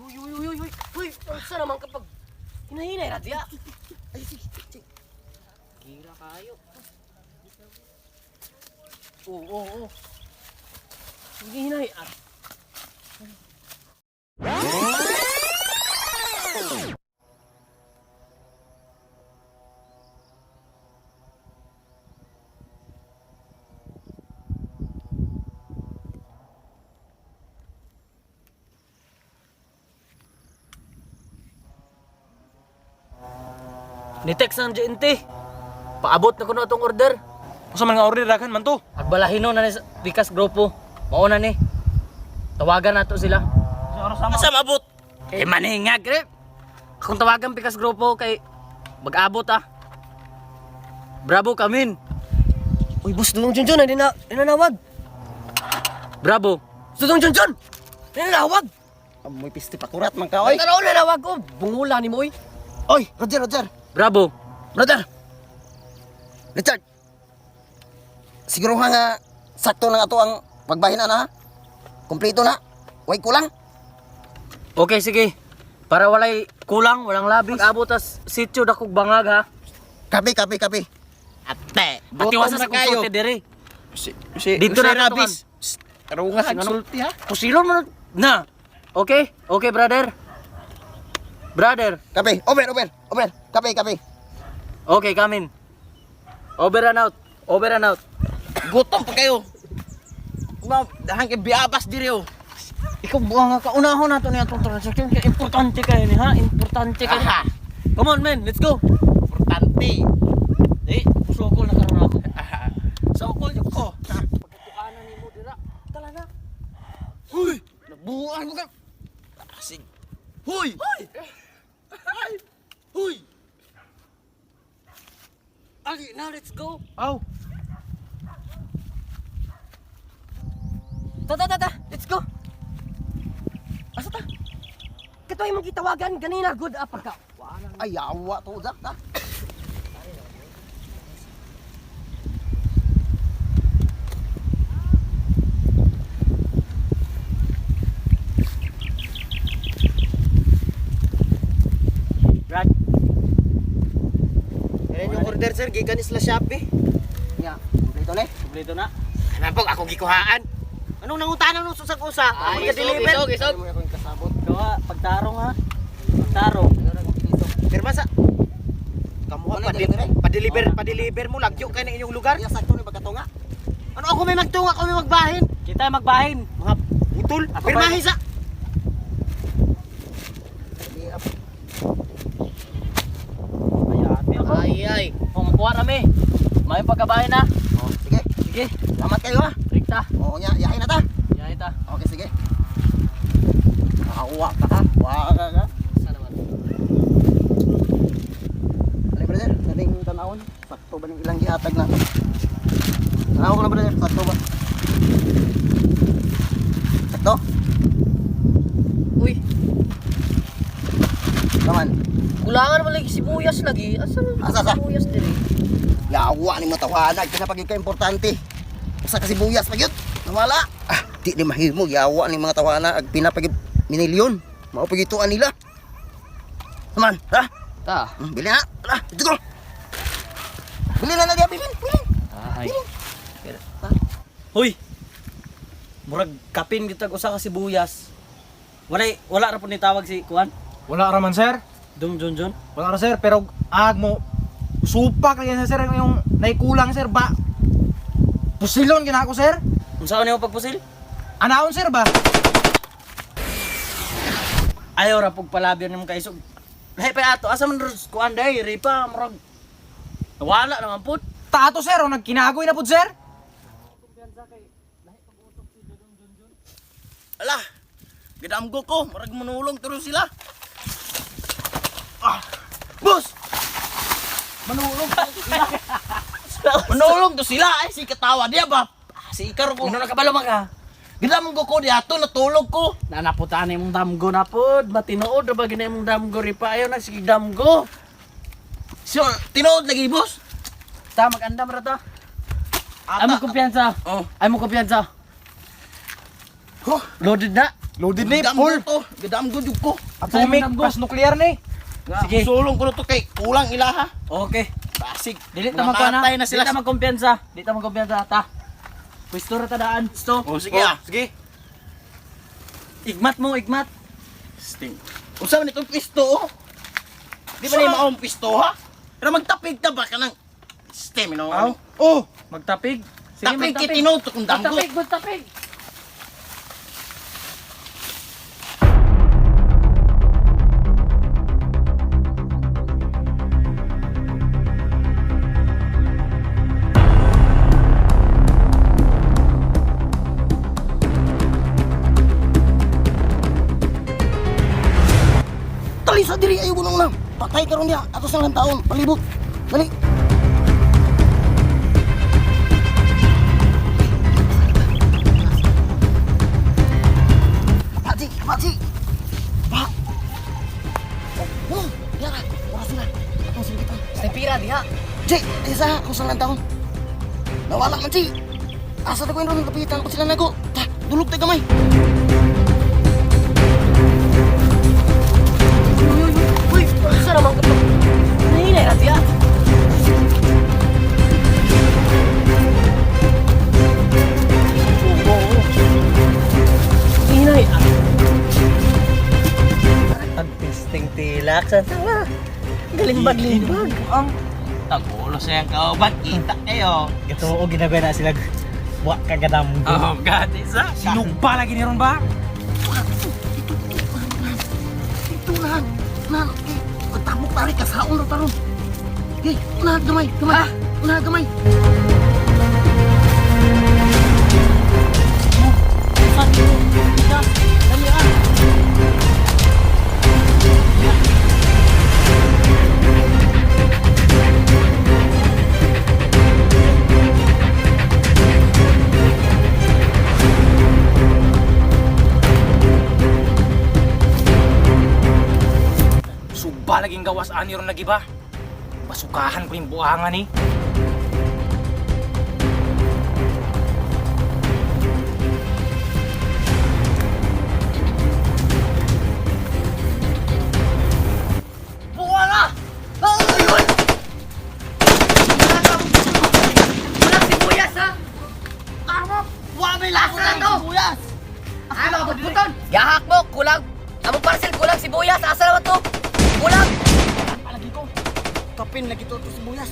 Uy, unsa naman kapag hinahinay ra diya? Ay, sige. Kira kayo. Oo. Sige, hinay. Ni-text ang JNT. Paabot na ko na itong order. Usa man nga order daghan man to. Agbalahin na ni Pikas Grupo. Mauna ni. Tawagan na to sila. Asa maabot? Maningag rin. Akong tawagan Pikas Grupo kay mag-abot Bravo kamin. Uy, boss, Dudong Junjun, hindi na nanawag. Bravo. Dudong Junjun! Hindi na nanawag. Amoy pisti pakurat man ka oy. Tanaw na nanawag ko. Bungula ni mo, oy. Oy, Roger. Bravo. Brother. Richard. Siguro nga sakto na ato ang pagbahin na ha. Kompleto na. Way kulang. Okay, sige. Para walay kulang, walang labis. Mag-abot as sityo dakog bangag ha. Kape. Ate, Atiwasa sa konsulti diri. Dito na na ito, rabis. Pero nga Sing ano? sulti ha. Kusilon mo na. Okay, brother. Kape, over. Kape. Okay, kamin. Over and out. Gutom pa kayo. Dahan kay biabas diri oh. Ikaw buang nga kaunahon nato ni atong transaction kay Importante kayo ni ha. Importante kayo. Aha. Come on, man. Let's go. Importante. Sokol na karon ako. Sokol yo ko. Pagkatukanan ni mo dira. Tala na. Huy, nabuang mo ka. Asig. Huy. Ali, now let's go. Aw. Ta. Let's go. Asa ta? Katoy mong gitawagan ganina good pagka. Ay, awa to Zak ta. Brad. Yan yung order sir, gikan isla Shopee. Nya, kompleto na. Napog ako gikuhaan. Anong nangutanan nung susag-usa? Isog. Mo akong kasabot. Kawa pagtarong ha. Pagtarong. Pirma sa kamuha pa-deliver mo lagyo kay na inyong lugar. Ya sakto ni pagkatunga. Ano ako may magtunga, ako may magbahin. Kita magbahin. Mga butol, pirmahin sa. Ay. Pumukuha kami. May pagkabahin na. Oh, sige. Sige. Salamat kayo ha. Rikta. Oo nya, yahin na ta. Yan ita. Okay, sige. Nakakuha ka ha. Waka ka. Salamat. Alay brother, saling tanawon. Sakto ba ng ilang gihatag na? Tanaw ko na brother, sakto ba? Sakto? Uy, Taman. kulangan mo lagi sibuyas lagi. Asa sibuyas diri? Yawa ni matawanan, kaya pagiging ka-importante. Usa kasi buyas pagyud. Nawala. Di ni mahimo yawa ni mga tawana ag pinapagid minilyon. Mao pagituan nila. Taman, ha? Ta. Bili na. Ala, dito ko. Bili na dia bilin. Ay. Hoy. Murag kapin kita usa ka sibuyas. Wala ra pud ni tawag si Kuan. Wala raman sir. Dum John. Wala ra sir pero mo supak lang yan sir yung naikulang sir ba. Pusilon ginako sir. Unsa ni mo pagpusil? Anaon sir ba? Ayaw ra pug palabyan nimo kay isog. Lahi pa ato asa man Kuan day ripa murag wala naman pud. Tato sir o nagkinagoy na pud sir. Ala. Gidamgo ko, marag manulong turo sila. Boss. Manulong to sila ay si katawa dia ba? Si Ikar ko. Ano nakabalo man ka? Gidamgo ko diato natulog ko. Nanaputan imong damgo na pod, matinood ra ba gina imong damgo ripa ayaw na sige damgo. So, tinood lagi boss. Ta mag-andam ra ta. Ay mo kumpiyansa. Oh. Ay mo kumpiyansa. Oh, Loaded na. Loaded ni, Gadam full. to. Gadam good yung ko. Atomic, pas nuclear ni. Sige. Sulong ko na to kay kulang ilaha. Okay. Basig. Dili ta magkuana. Nakatay na sila. Dili ta magkumpiyansa. Dili ta magkumpiyansa ta. Pwesto ra ta daan. Pwesto. Oh, sige ah. Sige. Igmat mo, igmat. Sting. Unsa man itong pisto oh? Di ba na yung maong pisto ha? Pero magtapig ta ba ka ng stem, you know? Aw. Oh, Magtapig. Sige, Tapig magtapig. kitinuto kung damgo. Magtapig, magtapig. Dali sa diri ayo gunung na. Patay karon dia atos ng taon. Palibot. Dali. Pakcik. Pak. Oh, yara. Wala sila. Atong sila kita. Tempira diha. Cik, isa ako sa taon. Nawala man, Cik. Asa na ko yung kapitan ko sila nago. Ta, dulog tayo gamay. Uy, asa naman ka to? Nahinay ra diha. Hinay. Ang testing tilak sa tala. Galing-bag-limbag. Ang Tagulo sayang kauban, kita kayo. ito o ginagay na sila. Wa kagadam. Oh, God, isa. Sinugba lagi ni ron ba? Ito lang. Nan, tabok tarik ka sa ulo taron. Hey, unahan gamay. Unahan gamay. Sugba laging gawas ani ron lagi ba? Basukahan ko yung buhangan ni. Wala! Ayun! Walang sibuyas, ha? Tama! Wala may lasa na to! Sibuyas! Ano ba buton? Yahak mo! Kulang! Among parcel kulang sibuyas! Asa naman to? Kulang! Palagi ko. Kapin lagi to sibuyas.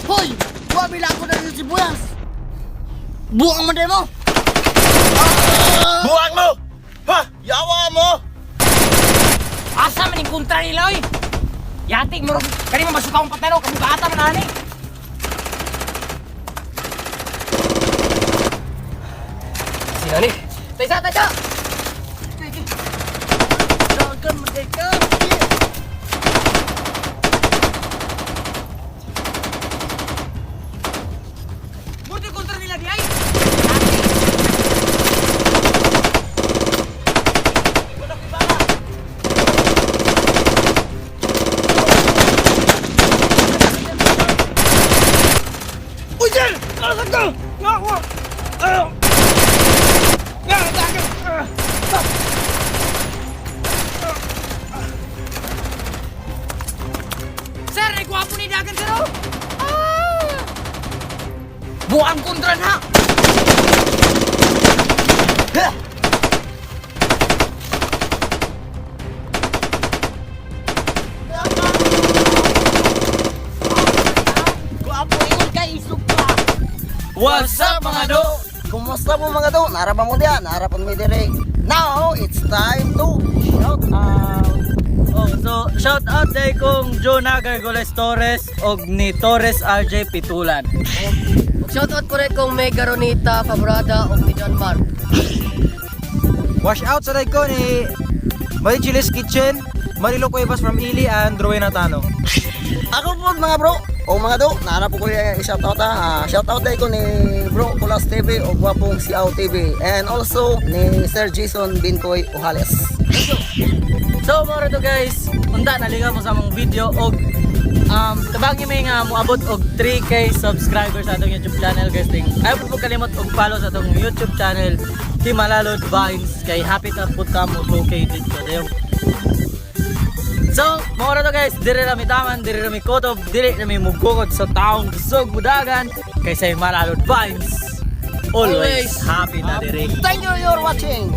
Hoy! Wabila ako na yung sibuyas. Buang mo din mo. Buang mo! Ha? Yawa mo! Asa man yung kontra nila oy? Yating mo ron. Kani mo masuka akong patero. Kamu kaata man ani. Sino ni? Taysa! Dagan merdeka. Murti kontra nila di ay. Ujan! Alas ko! Ngawa! Ayaw! Sir, ay gwapo ni dagan sir oh. Buang kontra na. Guwapo ingon kay isog pa. What's up mga do? Kumusta po mga do? Narapan mo diyan, narapan mo dire. Now, it's time to shout out. Oh, so shout out day kong Jonah Gargoles Torres og ni Torres RJ Pitulan. Shout out ko rin kong Mega Ronita Favorada og ni John Mark. Wash out sa ko ni Marichiles Kitchen, Marilo Cuevas from Ili and Rowena Tano. Ako po mga bro, o mga do, naana po ko yung shout out ha. Shout out day ko ni Bro Kulas TV o Gwapong Siaw TV. And also ni Sir Jason Binkoy Ojales. So mga to guys, unta nalinga mo sa mong video og Tabang may nga moabot og 3K subscribers sa atong YouTube channel guys. Ayaw po kalimot og follow sa atong YouTube channel Himalalod Vines kay happy ta pud ka mo 2K dito dayo. So, mora to guys, dire rami taman, dire rami kotob, dire rami mugukod sa taong kusog mudagan kay sa Himalalod Vines. Always happy na dire. Thank you for watching.